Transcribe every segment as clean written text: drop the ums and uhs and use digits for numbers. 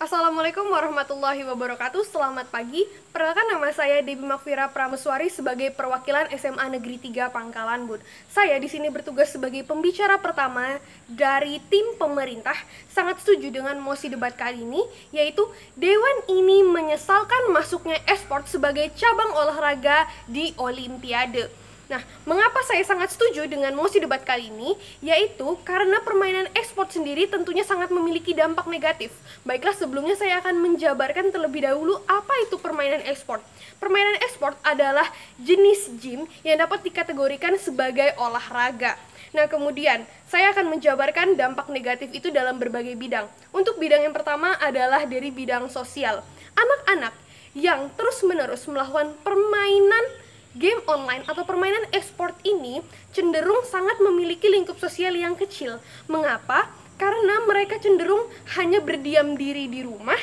Assalamualaikum warahmatullahi wabarakatuh. Selamat pagi. Perkenalkan, nama saya Debbie Makfira Prameswari sebagai perwakilan SMA Negeri 3 Pangkalan Bun. Saya di sini bertugas sebagai pembicara pertama dari tim pemerintah. Sangat setuju dengan mosi debat kali ini, yaitu Dewan ini menyesalkan masuknya e-sport sebagai cabang olahraga di Olimpiade. Nah, mengapa saya sangat setuju dengan mosi debat kali ini? Yaitu karena permainan e-sport sendiri tentunya sangat memiliki dampak negatif. Baiklah, sebelumnya saya akan menjabarkan terlebih dahulu apa itu permainan e-sport. Permainan e-sport adalah jenis game yang dapat dikategorikan sebagai olahraga. Nah, kemudian saya akan menjabarkan dampak negatif itu dalam berbagai bidang. Untuk bidang yang pertama adalah dari bidang sosial. Anak-anak yang terus-menerus melakukan permainan game online atau permainan e-sport ini cenderung sangat memiliki lingkup sosial yang kecil. Mengapa? Karena mereka cenderung hanya berdiam diri di rumah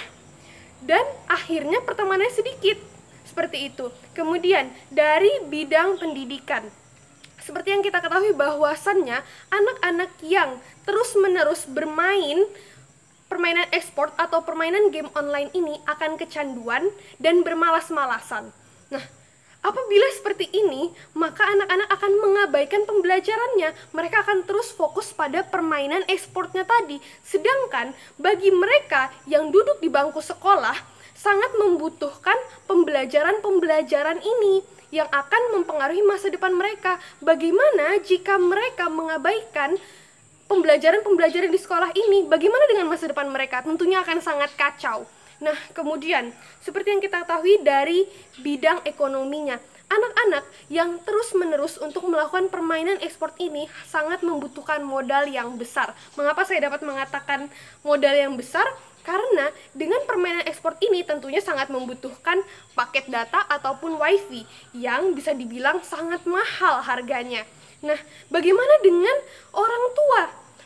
dan akhirnya pertemanannya sedikit. Seperti itu. Kemudian dari bidang pendidikan, seperti yang kita ketahui bahwasannya anak-anak yang terus-menerus bermain permainan e-sport atau permainan game online ini akan kecanduan dan bermalas-malasan. Nah, apabila seperti ini, maka anak-anak akan mengabaikan pembelajarannya. Mereka akan terus fokus pada permainan e-sportnya tadi. Sedangkan bagi mereka yang duduk di bangku sekolah, sangat membutuhkan pembelajaran-pembelajaran ini yang akan mempengaruhi masa depan mereka. Bagaimana jika mereka mengabaikan pembelajaran-pembelajaran di sekolah ini? Bagaimana dengan masa depan mereka? Tentunya akan sangat kacau. Nah, kemudian seperti yang kita ketahui dari bidang ekonominya, anak-anak yang terus-menerus untuk melakukan permainan e-sport ini sangat membutuhkan modal yang besar. Mengapa saya dapat mengatakan modal yang besar? Karena dengan permainan e-sport ini tentunya sangat membutuhkan paket data ataupun wifi yang bisa dibilang sangat mahal harganya. Nah, bagaimana dengan orang tua?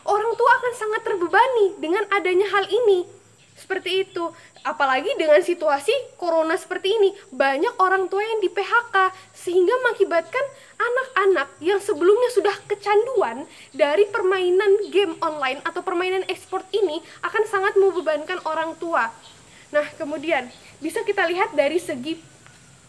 Orang tua akan sangat terbebani dengan adanya hal ini. Seperti itu, apalagi dengan situasi corona seperti ini, banyak orang tua yang di PHK, sehingga mengakibatkan anak-anak yang sebelumnya sudah kecanduan dari permainan game online atau permainan e-sport ini akan sangat membebankan orang tua. Nah, kemudian bisa kita lihat dari segi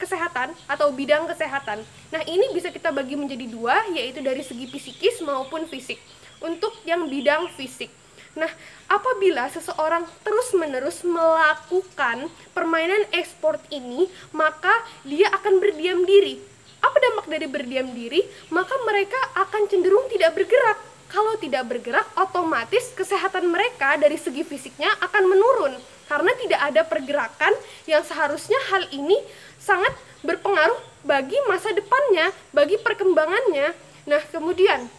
kesehatan atau bidang kesehatan. Nah, ini bisa kita bagi menjadi dua, yaitu dari segi psikis maupun fisik. Untuk yang bidang fisik, nah, apabila seseorang terus-menerus melakukan permainan e-sport ini, maka dia akan berdiam diri. Apa dampak dari berdiam diri? Maka mereka akan cenderung tidak bergerak. Kalau tidak bergerak, otomatis kesehatan mereka dari segi fisiknya akan menurun. Karena tidak ada pergerakan yang seharusnya hal ini sangat berpengaruh bagi masa depannya, bagi perkembangannya. Nah, kemudian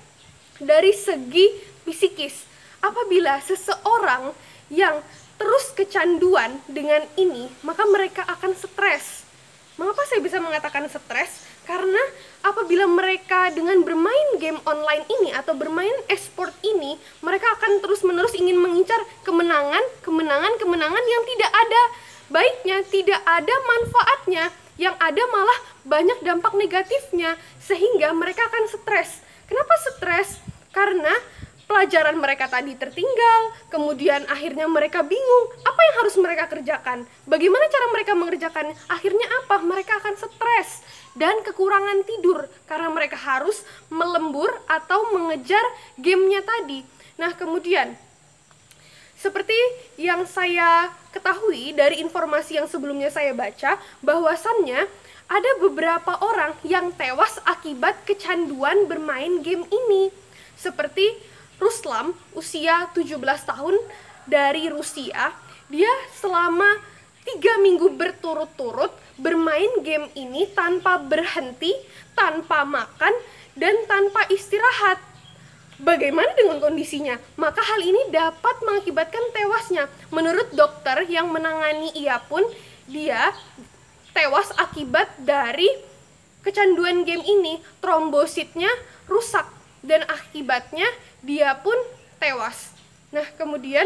dari segi psikis, apabila seseorang yang terus kecanduan dengan ini, maka mereka akan stres. Mengapa saya bisa mengatakan stres? Karena apabila mereka dengan bermain game online ini atau bermain e-sport ini, mereka akan terus-menerus ingin mengincar kemenangan yang tidak ada baiknya, tidak ada manfaatnya, yang ada malah banyak dampak negatifnya, sehingga mereka akan stres. Kenapa stres? Karena pelajaran mereka tadi tertinggal, kemudian akhirnya mereka bingung apa yang harus mereka kerjakan, bagaimana cara mereka mengerjakan. Akhirnya apa? Mereka akan stres dan kekurangan tidur karena mereka harus melembur atau mengejar gamenya tadi. Nah, kemudian seperti yang saya ketahui dari informasi yang sebelumnya saya baca, bahwasannya ada beberapa orang yang tewas akibat kecanduan bermain game ini. Seperti Ruslam, usia 17 tahun dari Rusia, dia selama 3 minggu berturut-turut bermain game ini tanpa berhenti, tanpa makan, dan tanpa istirahat. Bagaimana dengan kondisinya? Maka hal ini dapat mengakibatkan tewasnya. Menurut dokter yang menangani ia pun, dia tewas akibat dari kecanduan game ini. Trombositnya rusak dan akibatnya dia pun tewas. Nah, kemudian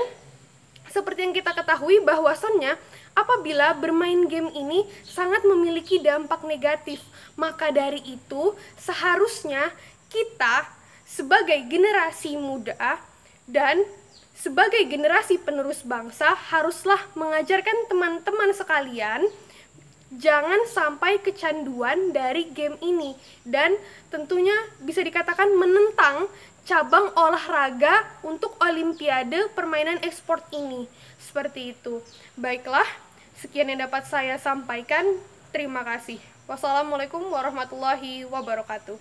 seperti yang kita ketahui bahwasannya apabila bermain game ini sangat memiliki dampak negatif, maka dari itu seharusnya kita sebagai generasi muda dan sebagai generasi penerus bangsa haruslah mengajarkan teman-teman sekalian jangan sampai kecanduan dari game ini, dan tentunya bisa dikatakan menentang cabang olahraga untuk olimpiade permainan e-sport ini. Seperti itu. Baiklah, sekian yang dapat saya sampaikan. Terima kasih. Wassalamualaikum warahmatullahi wabarakatuh.